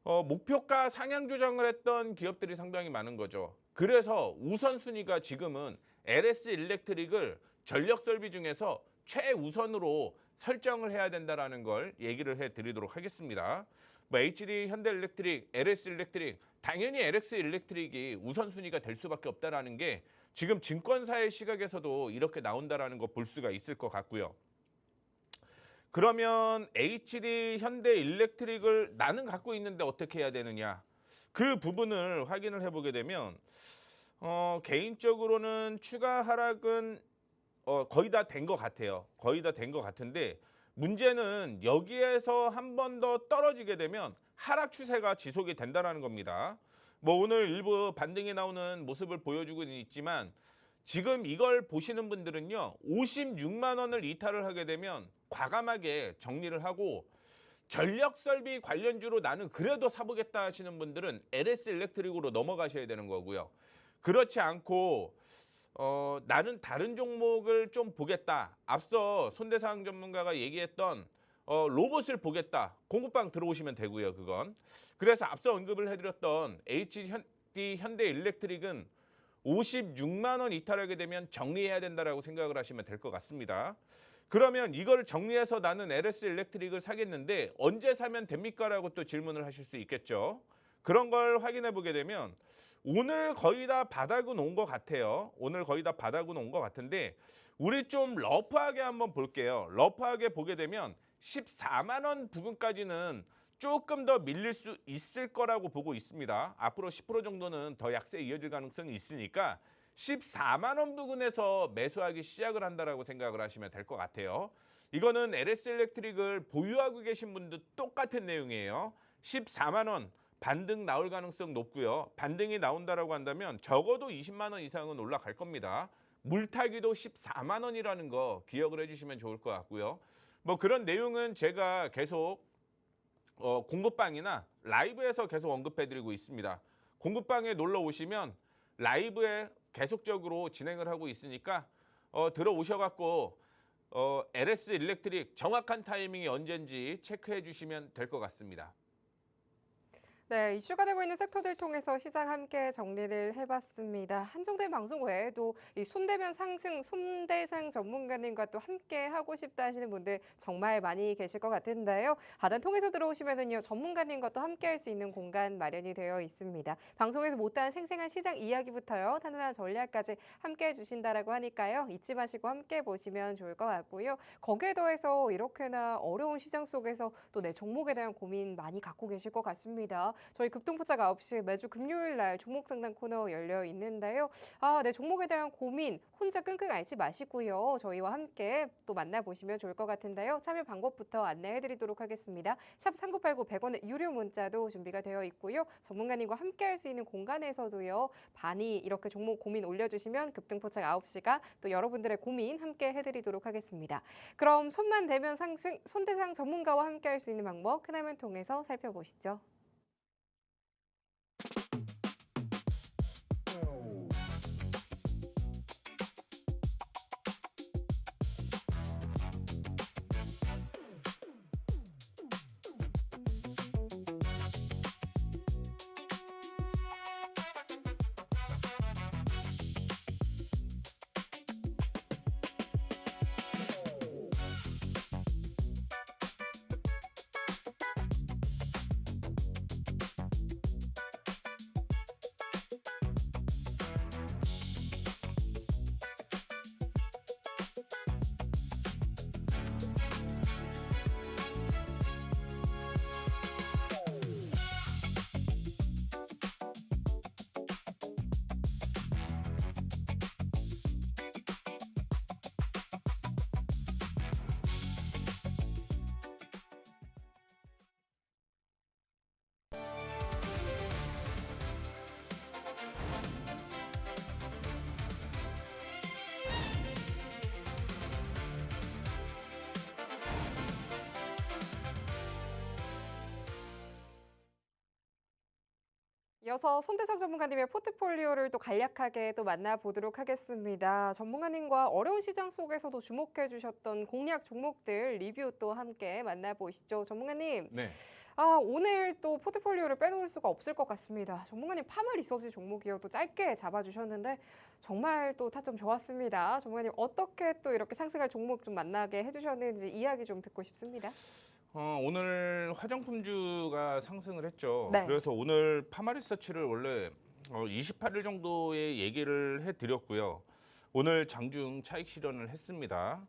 목표가 상향 조정을 했던 기업들이 상당히 많은 거죠. 그래서 우선순위가 지금은 LS 일렉트릭을 전력 설비 중에서 최우선으로 설정을 해야 된다는 걸 얘기를 해드리도록 하겠습니다. 뭐 HD 현대일렉트릭, LS 일렉트릭, 당연히 LS 일렉트릭이 우선순위가 될 수밖에 없다는 게 지금 증권사의 시각에서도 이렇게 나온다는 거 볼 수가 있을 것 같고요. 그러면 HD 현대일렉트릭을 나는 갖고 있는데 어떻게 해야 되느냐? 그 부분을 확인을 해보게 되면 개인적으로는 추가 하락은 거의 다 된 것 같아요. 거의 다 된 것 같은데 문제는 여기에서 한 번 더 떨어지게 되면 하락 추세가 지속이 된다는 겁니다. 뭐 오늘 일부 반등이 나오는 모습을 보여주고 있지만 지금 이걸 보시는 분들은요. 56만 원을 이탈을 하게 되면 과감하게 정리를 하고 전력 설비 관련주로 나는 그래도 사보겠다 하시는 분들은 LS 일렉트릭으로 넘어가셔야 되는 거고요. 그렇지 않고 나는 다른 종목을 좀 보겠다. 앞서 손대상 전문가가 얘기했던 로봇을 보겠다. 공급방 들어오시면 되고요. 그건. 그래서 앞서 언급을 해드렸던 HD 현대일렉트릭은 56만 원 이탈하게 되면 정리해야 된다라고 생각을 하시면 될 것 같습니다. 그러면 이걸 정리해서 나는 LS 일렉트릭을 사겠는데 언제 사면 됩니까? 라고 또 질문을 하실 수 있겠죠. 그런 걸 확인해 보게 되면 오늘 거의 다 바닥은 온 것 같아요. 오늘 거의 다 바닥은 온 것 같은데 우리 좀 러프하게 한번 볼게요. 러프하게 보게 되면 14만 원 부근까지는 조금 더 밀릴 수 있을 거라고 보고 있습니다. 앞으로 10% 정도는 더 약세 이어질 가능성이 있으니까 14만 원 부근에서 매수하기 시작을 한다라고 생각을 하시면 될 것 같아요. 이거는 LS 일렉트릭을 보유하고 계신 분도 똑같은 내용이에요. 14만 원 반등 나올 가능성 높고요. 반등이 나온다라고 한다면 적어도 20만 원 이상은 올라갈 겁니다. 물타기도 14만 원이라는 거 기억을 해주시면 좋을 것 같고요. 뭐 그런 내용은 제가 계속 공급방이나 라이브에서 계속 언급해드리고 있습니다. 공급방에 놀러 오시면 라이브에 계속적으로 진행을 하고 있으니까 들어오셔갖고 LS 일렉트릭 정확한 타이밍이 언제인지 체크해 주시면 될 것 같습니다. 네, 이슈가 되고 있는 섹터들 통해서 시장 함께 정리를 해봤습니다. 한정된 방송 외에도 이 손대면 상승, 손대상 전문가님과 또 함께 하고 싶다 하시는 분들 정말 많이 계실 것 같은데요. 하단 통해서 들어오시면은요, 전문가님과 또 함께 할 수 있는 공간 마련이 되어 있습니다. 방송에서 못다한 생생한 시장 이야기부터요, 탄탄한 전략까지 함께 해주신다라고 하니까요, 잊지 마시고 함께 보시면 좋을 것 같고요. 거기에 더해서 이렇게나 어려운 시장 속에서 또 내 종목에 대한 고민 많이 갖고 계실 것 같습니다. 저희 급등포착 9시 매주 금요일 날 종목 상담 코너 열려 있는데요. 내 종목에 대한 고민 혼자 끙끙 앓지 마시고요. 저희와 함께 또 만나보시면 좋을 것 같은데요. 참여 방법부터 안내해드리도록 하겠습니다. 샵 3989 100원의 유료 문자도 준비가 되어 있고요. 전문가님과 함께 할 수 있는 공간에서도요. 많이 이렇게 종목 고민 올려주시면 급등포착 9시가 또 여러분들의 고민 함께 해드리도록 하겠습니다. 그럼 손만 대면 상승, 손대상 전문가와 함께 할 수 있는 방법 큰 화면 통해서 살펴보시죠. 이어서 손대상 전문가님의 포트폴리오를 또 간략하게 또 만나보도록 하겠습니다. 전문가님과 어려운 시장 속에서도 주목해 주셨던 공략 종목들 리뷰 또 함께 만나보시죠. 전문가님, 네. 오늘 또 포트폴리오를 빼놓을 수가 없을 것 같습니다. 전문가님 파마 리서치 종목이어도 짧게 잡아주셨는데 정말 또 타점 좋았습니다. 전문가님 어떻게 또 이렇게 상승할 종목 좀 만나게 해주셨는지 이야기 좀 듣고 싶습니다. 오늘 화장품주가 상승을 했죠. 네. 그래서 오늘 파마리서치를 원래 28일 정도에 얘기를 해드렸고요. 오늘 장중 차익 실현을 했습니다.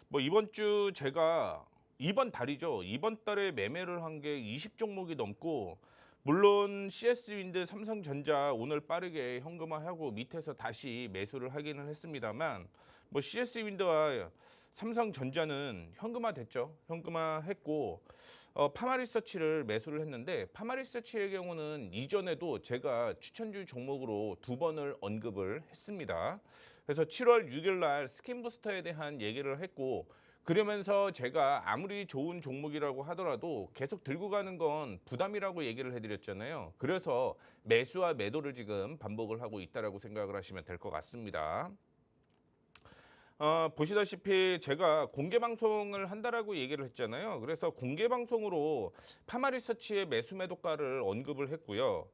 뭐 이번 주 제가 이번 달이죠. 이번 달에 매매를 한 게 20종목이 넘고, 물론 CS윈드, 삼성전자 오늘 빠르게 현금화하고 밑에서 다시 매수를 하기는 했습니다만, 뭐 CS윈드와 삼성전자는 현금화됐죠. 현금화했고, 파마리서치를 매수를 했는데, 파마리서치의 경우는 이전에도 제가 추천주 종목으로 2번을 언급을 했습니다. 그래서 7월 6일 날 스킨부스터에 대한 얘기를 했고, 그러면서 제가 아무리 좋은 종목이라고 하더라도 계속 들고 가는 건 부담이라고 얘기를 해드렸잖아요. 그래서 매수와 매도를 지금 반복을 하고 있다라고 생각을 하시면 될 것 같습니다. 보시다시피 제가 공개 방송을 한다라고 얘기를 했잖아요. 그래서 공개 방송으로 파마리서치의 매수 매도가를 언급을 했고요.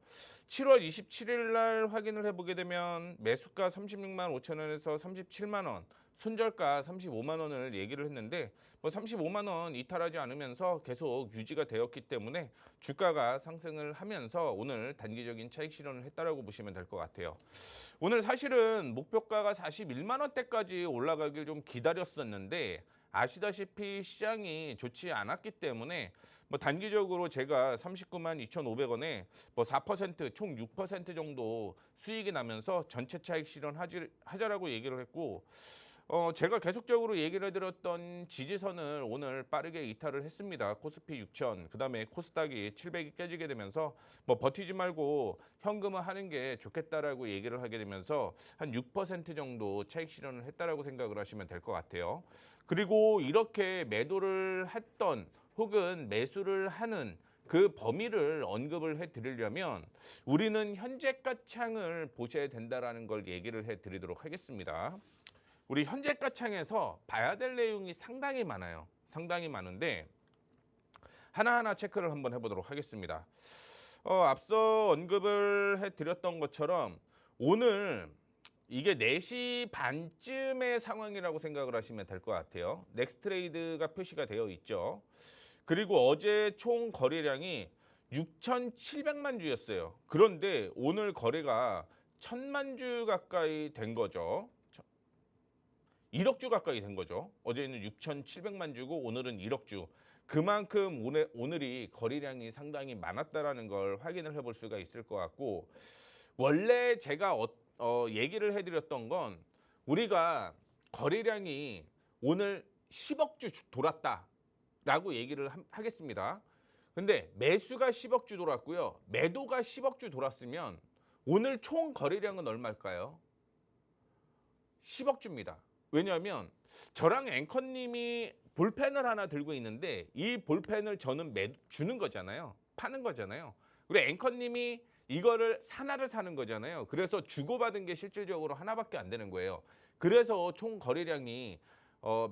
7월 27일 날 확인을 해보게 되면 매수가 36만 5천 원에서 37만 원, 손절가 35만 원을 얘기를 했는데, 뭐 35만 원 이탈하지 않으면서 계속 유지가 되었기 때문에 주가가 상승을 하면서 오늘 단기적인 차익 실현을 했다라고 보시면 될 것 같아요. 오늘 사실은 목표가가 41만 원대까지 올라가길 좀 기다렸었는데, 아시다시피 시장이 좋지 않았기 때문에 뭐 단기적으로 제가 39만 2,500원에 뭐 4%, 총 6% 정도 수익이 나면서 전체 차익 실현하자라고 얘기를 했고, 제가 계속적으로 얘기를 해드렸던 지지선을 오늘 빠르게 이탈을 했습니다. 코스피 6,000, 그다음에 코스닥이 700이 깨지게 되면서 뭐 버티지 말고 현금화 하는 게 좋겠다라고 얘기를 하게 되면서 한 6% 정도 차익 실현을 했다라고 생각을 하시면 될 것 같아요. 그리고 이렇게 매도를 했던 혹은 매수를 하는 그 범위를 언급을 해드리려면 우리는 현재가 창을 보셔야 된다라는 걸 얘기를 해드리도록 하겠습니다. 우리 현재가 창에서 봐야 될 내용이 상당히 많아요. 상당히 많은데 하나하나 체크를 한번 해보도록 하겠습니다. 앞서 언급을 해드렸던 것처럼 오늘 이게 4시 반쯤의 상황이라고 생각을 하시면 될 것 같아요. 넥스트레이드가 표시가 되어 있죠. 그리고 어제 총 거래량이 6,700만 주였어요. 그런데 오늘 거래가 1,000만 주 가까이 된 거죠. 1억 주 가까이 된 거죠. 어제는 6,700만 주고 오늘은 1억 주. 그만큼 오늘이 거래량이 상당히 많았다라는 걸 확인을 해볼 수가 있을 것 같고, 원래 제가 얘기를 해드렸던 건 우리가 거래량이 오늘 10억 주 돌았다라고 얘기를 하겠습니다. 근데 매수가 10억 주 돌았고요. 매도가 10억 주 돌았으면 오늘 총 거래량은 얼마일까요? 10억 주입니다. 왜냐하면 저랑 앵커님이 볼펜을 하나 들고 있는데 이 볼펜을 저는 주는 거잖아요. 파는 거잖아요. 그리고 앵커님이 이거를 하나를 사는 거잖아요. 그래서 주고받은 게 실질적으로 하나밖에 안 되는 거예요. 그래서 총 거래량이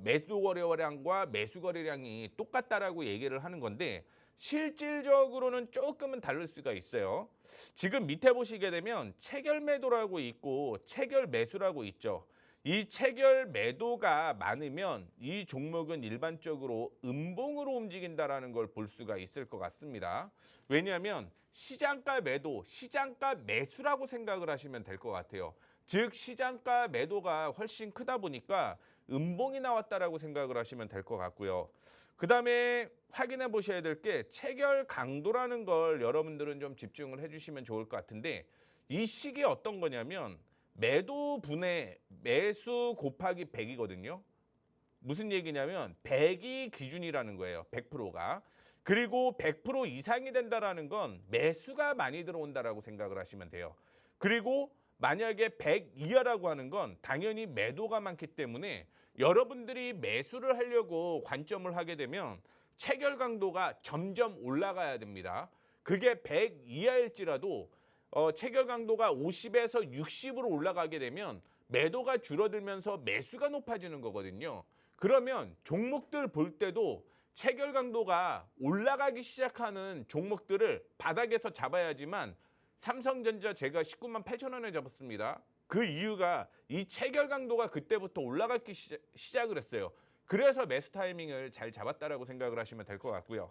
매도 거래량과 매수 거래량이 똑같다라고 얘기를 하는 건데, 실질적으로는 조금은 다를 수가 있어요. 지금 밑에 보시게 되면 체결 매도라고 있고 체결 매수라고 있죠. 이 체결 매도가 많으면 이 종목은 일반적으로 음봉으로 움직인다라는 걸 볼 수가 있을 것 같습니다. 왜냐하면 시장가 매도, 시장가 매수라고 생각을 하시면 될 것 같아요. 즉 시장가 매도가 훨씬 크다 보니까 음봉이 나왔다라고 생각을 하시면 될 것 같고요. 그 다음에 확인해 보셔야 될 게 체결 강도라는 걸 여러분들은 좀 집중을 해주시면 좋을 것 같은데, 이 식이 어떤 거냐면 매도 분의 매수 곱하기 100이거든요. 무슨 얘기냐면 100이 기준이라는 거예요. 100%가. 그리고 100% 이상이 된다라는 건 매수가 많이 들어온다라고 생각을 하시면 돼요. 그리고 만약에 100 이하라고 하는 건 당연히 매도가 많기 때문에 여러분들이 매수를 하려고 관점을 하게 되면 체결 강도가 점점 올라가야 됩니다. 그게 100 이하일지라도 체결 강도가 50에서 60으로 올라가게 되면 매도가 줄어들면서 매수가 높아지는 거거든요. 그러면 종목들 볼 때도 체결 강도가 올라가기 시작하는 종목들을 바닥에서 잡아야지만 삼성전자 제가 19만 8천 원에 잡았습니다. 그 이유가 이 체결 강도가 그때부터 올라가기 시작을 했어요. 그래서 매수 타이밍을 잘 잡았다라고 생각을 하시면 될 것 같고요.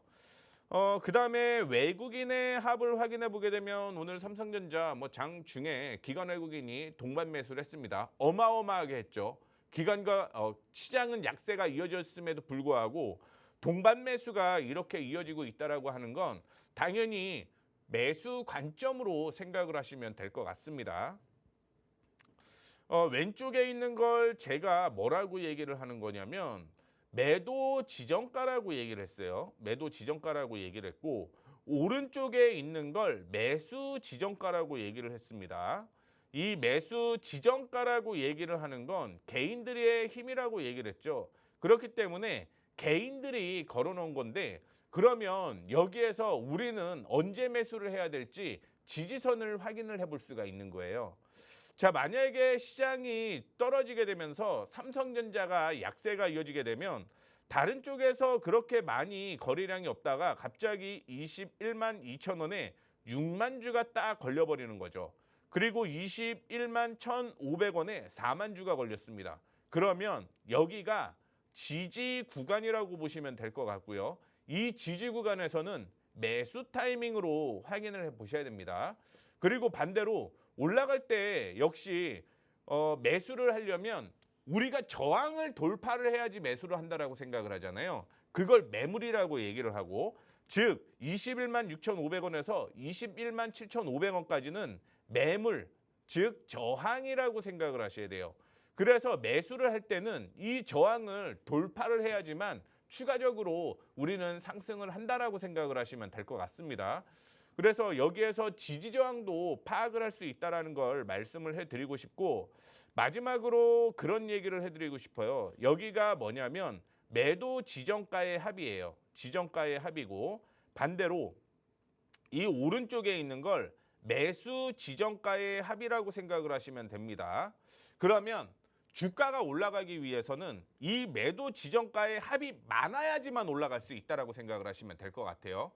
그다음에 외국인의 합을 확인해 보게 되면 오늘 삼성전자 장중에 기관 외국인이 동반 매수를 했습니다. 어마어마하게 했죠. 기관과 시장은 약세가 이어졌음에도 불구하고 동반 매수가 이렇게 이어지고 있다라고 하는 건 당연히 매수 관점으로 생각을 하시면 될 것 같습니다. 왼쪽에 있는 걸 제가 뭐라고 얘기를 하는 거냐면 매도 지정가라고 얘기를 했어요. 매도 지정가라고 얘기를 했고 오른쪽에 있는 걸 매수 지정가라고 얘기를 했습니다. 이 매수 지정가라고 얘기를 하는 건 개인들의 힘이라고 얘기를 했죠. 그렇기 때문에 개인들이 걸어놓은 건데 그러면 여기에서 우리는 언제 매수를 해야 될지 지지선을 확인을 해볼 수가 있는 거예요. 자, 만약에 시장이 떨어지게 되면서 삼성전자가 약세가 이어지게 되면 다른 쪽에서 그렇게 많이 거래량이 없다가 갑자기 21만 2천 원에 6만 주가 딱 걸려버리는 거죠. 그리고 21만 1,500원에 4만 주가 걸렸습니다. 그러면 여기가 지지 구간이라고 보시면 될 것 같고요. 이 지지 구간에서는 매수 타이밍으로 확인을 해보셔야 됩니다. 그리고 반대로 올라갈 때 역시 매수를 하려면 우리가 저항을 돌파를 해야지 매수를 한다라고 생각을 하잖아요. 그걸 매물이라고 얘기를 하고 즉 21만 6,500원에서 21만 7,500원까지는 매물, 즉 저항이라고 생각을 하셔야 돼요. 그래서 매수를 할 때는 이 저항을 돌파를 해야지만 추가적으로 우리는 상승을 한다라고 생각을 하시면 될 것 같습니다. 그래서 여기에서 지지 저항도 파악을 할 수 있다라는 걸 말씀을 해드리고 싶고 마지막으로 그런 얘기를 해드리고 싶어요. 여기가 뭐냐면 매도 지정가의 합이에요. 지정가의 합이고 반대로 이 오른쪽에 있는 걸 매수 지정가의 합이라고 생각을 하시면 됩니다. 그러면 주가가 올라가기 위해서는 이 매도 지정가의 합이 많아야지만 올라갈 수 있다라고 생각을 하시면 될 것 같아요.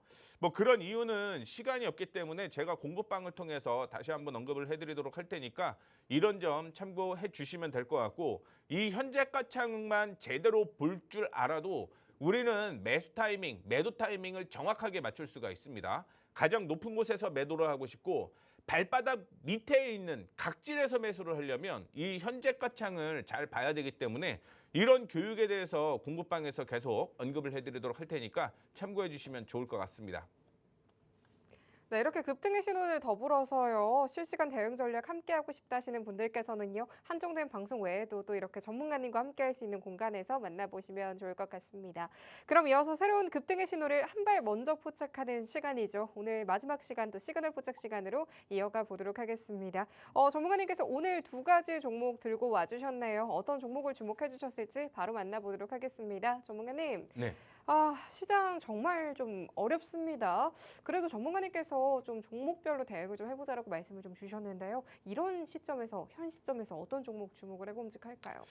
그런 이유는 시간이 없기 때문에 제가 공부방을 통해서 다시 한번 언급을 해드리도록 할 테니까 이런 점 참고해 주시면 될 것 같고 이 현재가 차익만 제대로 볼 줄 알아도 우리는 매수 타이밍, 매도 타이밍을 정확하게 맞출 수가 있습니다. 가장 높은 곳에서 매도를 하고 싶고 발바닥 밑에 있는 각질에서 매수를 하려면 이 현재가 창을 잘 봐야 되기 때문에 이런 교육에 대해서 공부방에서 계속 언급을 해드리도록 할 테니까 참고해 주시면 좋을 것 같습니다. 네, 이렇게 급등의 신호를 더불어서요. 실시간 대응 전략 함께하고 싶다 하시는 분들께서는요. 한정된 방송 외에도 또 이렇게 전문가님과 함께할 수 있는 공간에서 만나보시면 좋을 것 같습니다. 그럼 이어서 새로운 급등의 신호를 한 발 먼저 포착하는 시간이죠. 오늘 마지막 시간 또 시그널 포착 시간으로 이어가 보도록 하겠습니다. 전문가님께서 오늘 두 가지 종목 들고 와주셨네요. 어떤 종목을 주목해 주셨을지 바로 만나보도록 하겠습니다. 전문가님. 네. 시장 정말 좀 어렵습니다. 그래도 전문가님께서 좀 종목별로 대응을 좀 해보자라고 말씀을 좀 주셨는데요. 이런 시점에서, 현 시점에서 어떤 종목 주목을 해봄직할까요?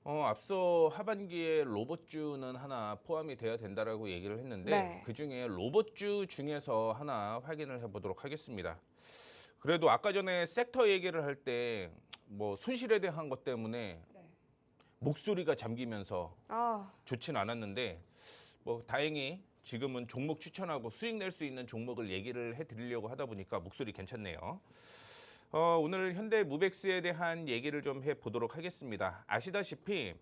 앞서 하반기에 로봇주는 하나 포함이 돼야 된다라고 얘기를 했는데 네. 그중에 로봇주 중에서 하나 확인을 해보도록 하겠습니다. 그래도 아까 전에 섹터 얘기를 할 때 손실에 대한 것 때문에 네. 목소리가 잠기면서 아, 좋진 않았는데 다행히 지금은 종목 추천하고 수익 낼 수 있는 종목을 얘기를 해드리려고 하다 보니까 목소리 괜찮네요. 오늘 현대무벡스에 대한 얘기를 좀 해보도록 하겠습니다. 아시다시피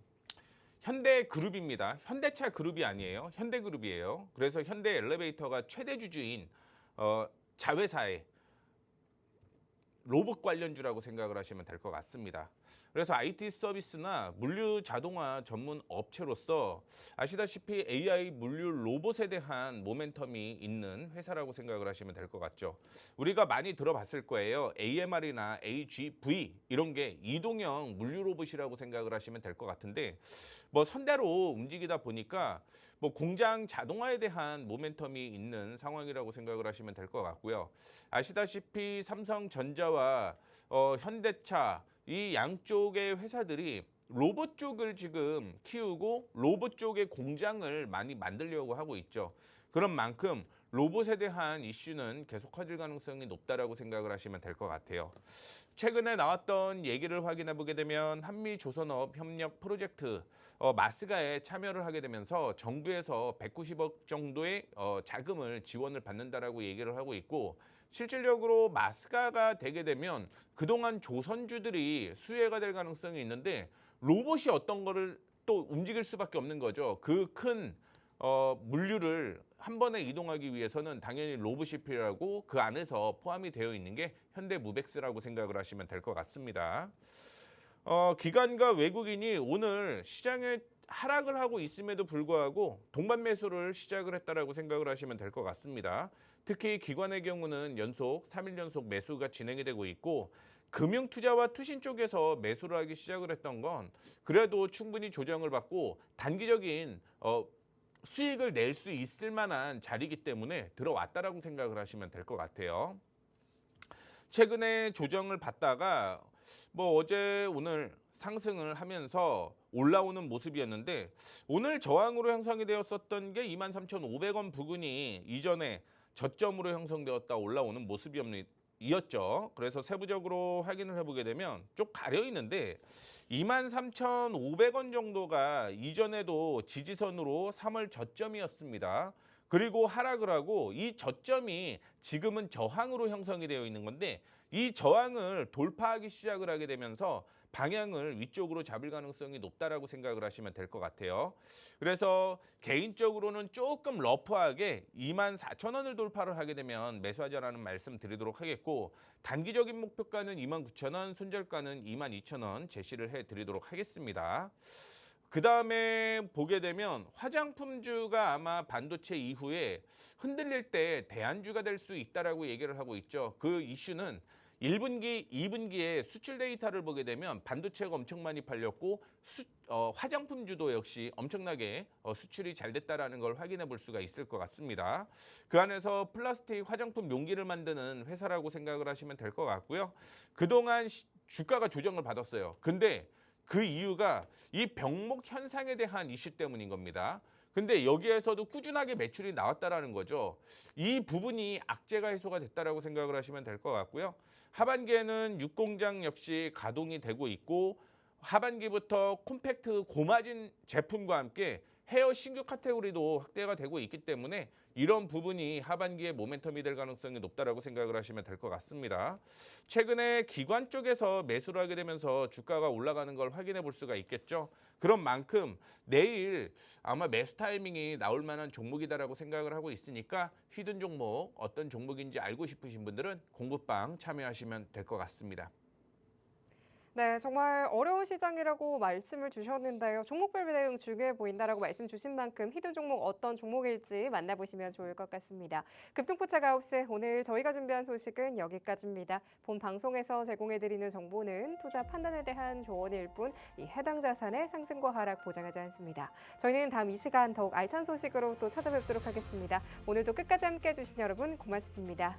현대그룹입니다. 현대차 그룹이 아니에요. 현대그룹이에요. 그래서 현대엘리베이터가 최대 주주인 자회사의 로봇 관련주라고 생각을 하시면 될 것 같습니다. 그래서 IT 서비스나 물류 자동화 전문 업체로서 아시다시피 AI 물류 로봇에 대한 모멘텀이 있는 회사라고 생각을 하시면 될 것 같죠. 우리가 많이 들어봤을 거예요. AMR이나 AGV 이런 게 이동형 물류 로봇이라고 생각을 하시면 될 것 같은데 뭐 선대로 움직이다 보니까 뭐 공장 자동화에 대한 모멘텀이 있는 상황이라고 생각을 하시면 될 것 같고요. 아시다시피 삼성전자와 현대차 이 양쪽의 회사들이 로봇 쪽을 지금 키우고 로봇 쪽의 공장을 많이 만들려고 하고 있죠. 그런 만큼 로봇에 대한 이슈는 계속 커질 가능성이 높다라고 생각을 하시면 될 것 같아요. 최근에 나왔던 얘기를 확인해 보게 되면 한미조선업 협력 프로젝트 마스가에 참여를 하게 되면서 정부에서 190억 정도의 자금을 지원을 받는다라고 얘기를 하고 있고 실질적으로 마스가가 되게 되면 그동안 조선주들이 수혜가 될 가능성이 있는데 로봇이 어떤 거를 또 움직일 수밖에 없는 거죠. 그 큰 물류를 한 번에 이동하기 위해서는 당연히 로봇이 필요하고 그 안에서 포함이 되어 있는 게 현대무백스라고 생각을 하시면 될 것 같습니다. 기관과 외국인이 오늘 시장에 하락을 하고 있음에도 불구하고 동반 매수를 시작을 했다라고 생각을 하시면 될 것 같습니다. 특히 기관의 경우는 연속 3일 연속 매수가 진행이 되고 있고 금융투자와 투신 쪽에서 매수를 하기 시작을 했던 건 그래도 충분히 조정을 받고 단기적인 수익을 낼 수 있을 만한 자리이기 때문에 들어왔다라고 생각을 하시면 될 것 같아요. 최근에 조정을 받다가 뭐 어제 오늘 상승을 하면서 올라오는 모습이었는데 오늘 저항으로 형성이 되었었던 게 23,500원 부근이 이전에 저점으로 형성되었다 올라오는 모습이었죠. 그래서 세부적으로 확인을 해보게 되면 쭉 가려 있는데 23,500원 정도가 이전에도 지지선으로 3월 저점이었습니다. 그리고 하락을 하고 이 저점이 지금은 저항으로 형성이 되어 있는 건데 이 저항을 돌파하기 시작을 하게 되면서 방향을 위쪽으로 잡을 가능성이 높다라고 생각을 하시면 될 것 같아요. 그래서 개인적으로는 조금 러프하게 24,000원을 돌파를 하게 되면 매수하자라는 말씀 드리도록 하겠고 단기적인 목표가는 29,000원, 손절가는 22,000원 제시를 해드리도록 하겠습니다. 그 다음에 보게 되면 화장품주가 아마 반도체 이후에 흔들릴 때 대안주가 될 수 있다라고 얘기를 하고 있죠. 그 이슈는 1분기, 2분기에 수출 데이터를 보게 되면 반도체가 엄청 많이 팔렸고 화장품주도 역시 엄청나게 수출이 잘 됐다라는 걸 확인해 볼 수가 있을 것 같습니다. 그 안에서 플라스틱 화장품 용기를 만드는 회사라고 생각을 하시면 될 것 같고요. 그동안 주가가 조정을 받았어요. 근데 그 이유가 이 병목 현상에 대한 이슈 때문인 겁니다. 근데 여기에서도 꾸준하게 매출이 나왔다라는 거죠. 이 부분이 악재가 해소가 됐다라고 생각을 하시면 될 것 같고요. 하반기에는 육공장 역시 가동이 되고 있고 하반기부터 콤팩트 고마진 제품과 함께 헤어 신규 카테고리도 확대가 되고 있기 때문에 이런 부분이 하반기에 모멘텀이 될 가능성이 높다라고 생각을 하시면 될 것 같습니다. 최근에 기관 쪽에서 매수를 하게 되면서 주가가 올라가는 걸 확인해 볼 수가 있겠죠. 그런 만큼 내일 아마 매수 타이밍이 나올 만한 종목이다라고 생각을 하고 있으니까 히든 종목 어떤 종목인지 알고 싶으신 분들은 공부방 참여하시면 될 것 같습니다. 네, 정말 어려운 시장이라고 말씀을 주셨는데요. 종목별 대응 중요해 보인다라고 말씀 주신 만큼 히든 종목 어떤 종목일지 만나보시면 좋을 것 같습니다. 급등포착 9시 오늘 저희가 준비한 소식은 여기까지입니다. 본 방송에서 제공해드리는 정보는 투자 판단에 대한 조언일 뿐 이 해당 자산의 상승과 하락 보장하지 않습니다. 저희는 다음 이 시간 더욱 알찬 소식으로 또 찾아뵙도록 하겠습니다. 오늘도 끝까지 함께해 주신 여러분 고맙습니다.